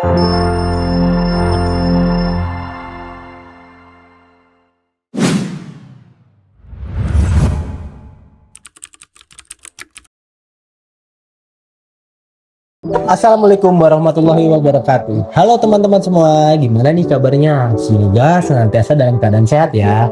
Assalamualaikum warahmatullahi wabarakatuh. Halo teman-teman semua, gimana nih kabarnya? Semoga senantiasa dalam keadaan sehat ya.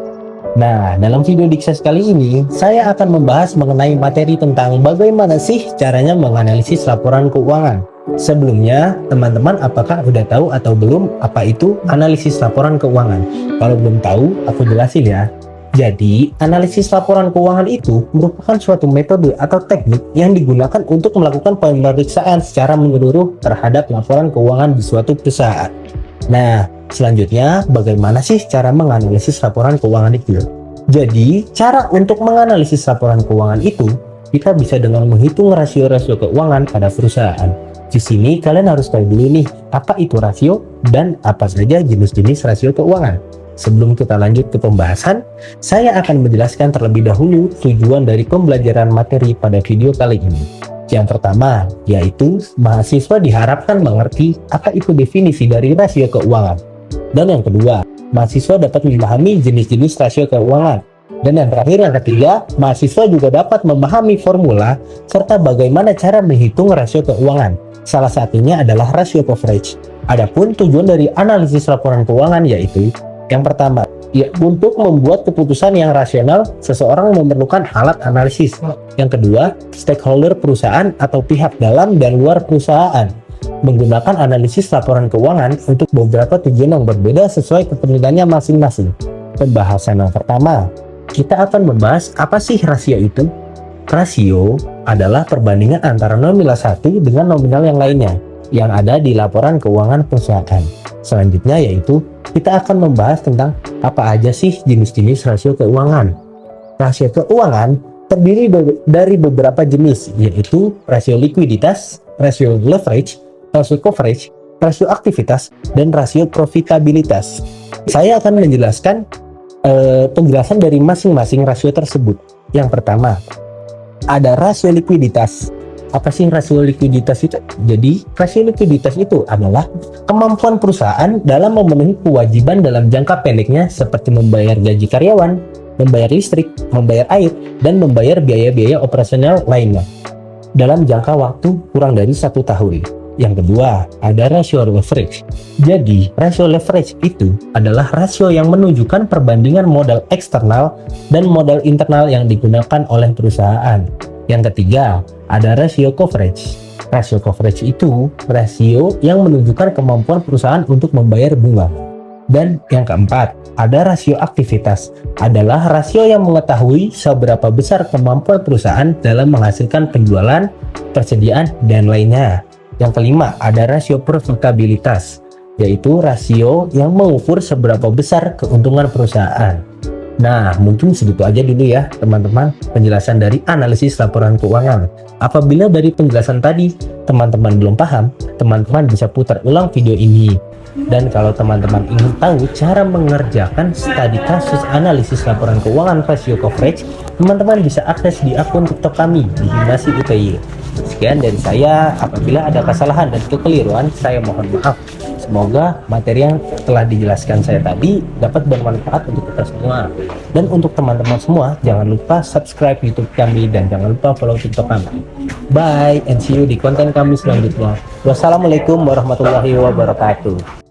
Nah, dalam video Dikses kali ini, saya akan membahas mengenai materi tentang bagaimana sih caranya menganalisis laporan keuangan. Sebelumnya, teman-teman apakah udah tahu atau belum apa itu analisis laporan keuangan? Kalau belum tahu, aku jelasin ya. Jadi, analisis laporan keuangan itu merupakan suatu metode atau teknik yang digunakan untuk melakukan pemeriksaan secara menyeluruh terhadap laporan keuangan di suatu perusahaan. Nah, selanjutnya bagaimana sih cara menganalisis laporan keuangan itu? Jadi, cara untuk menganalisis laporan keuangan itu, kita bisa dengan menghitung rasio-rasio keuangan pada perusahaan. Di sini kalian harus tahu dulu nih, apa itu rasio dan apa saja jenis-jenis rasio keuangan. Sebelum kita lanjut ke pembahasan, saya akan menjelaskan terlebih dahulu tujuan dari pembelajaran materi pada video kali ini. Yang pertama, yaitu mahasiswa diharapkan mengerti apa itu definisi dari rasio keuangan. Dan yang kedua, mahasiswa dapat memahami jenis-jenis rasio keuangan. Dan yang terakhir, yang ketiga, mahasiswa juga dapat memahami formula serta bagaimana cara menghitung rasio keuangan. Salah satunya adalah rasio coverage. Adapun tujuan dari analisis laporan keuangan yaitu yang pertama, ya, untuk membuat keputusan yang rasional, seseorang memerlukan alat analisis. Yang kedua, stakeholder perusahaan atau pihak dalam dan luar perusahaan menggunakan analisis laporan keuangan untuk beberapa tujuan yang berbeda sesuai kepentingannya masing-masing. Pembahasan yang pertama, kita akan membahas apa sih rasio itu. Rasio adalah perbandingan antara nominal satu dengan nominal yang lainnya yang ada di laporan keuangan perusahaan. Selanjutnya yaitu kita akan membahas tentang apa aja sih jenis-jenis rasio keuangan. Rasio keuangan terdiri dari beberapa jenis, yaitu rasio likuiditas, rasio leverage, rasio coverage, rasio aktivitas, dan rasio profitabilitas. Saya akan menjelaskan penjelasan dari masing-masing rasio tersebut. Yang pertama, ada rasio likuiditas. Apa sih rasio likuiditas itu? Jadi, rasio likuiditas itu adalah kemampuan perusahaan dalam memenuhi kewajiban dalam jangka pendeknya seperti membayar gaji karyawan, membayar listrik, membayar air, dan membayar biaya-biaya operasional lainnya dalam jangka waktu kurang dari 1 tahun. Yang kedua, ada rasio leverage. Jadi, rasio leverage itu adalah rasio yang menunjukkan perbandingan modal eksternal dan modal internal yang digunakan oleh perusahaan. Yang ketiga, ada rasio coverage. Rasio coverage itu rasio yang menunjukkan kemampuan perusahaan untuk membayar bunga. Dan yang keempat, ada rasio aktivitas. Adalah rasio yang mengetahui seberapa besar kemampuan perusahaan dalam menghasilkan penjualan, persediaan, dan lainnya. Yang kelima, ada rasio profitabilitas, yaitu rasio yang mengukur seberapa besar keuntungan perusahaan. Nah, mungkin segitu aja dulu ya teman-teman penjelasan dari analisis laporan keuangan. Apabila dari penjelasan tadi teman-teman belum paham, teman-teman bisa putar ulang video ini. Dan kalau teman-teman ingin tahu cara mengerjakan studi kasus analisis laporan keuangan rasio coverage, teman-teman bisa akses di akun TikTok kami di Himasi UTY. Sekian dari saya, apabila ada kesalahan dan kekeliruan, saya mohon maaf. Semoga materi yang telah dijelaskan saya tadi dapat bermanfaat untuk kita semua. Dan untuk teman-teman semua, jangan lupa subscribe YouTube kami dan jangan lupa follow TikTok kami. Bye and see you di konten kami selanjutnya. Wassalamualaikum warahmatullahi wabarakatuh.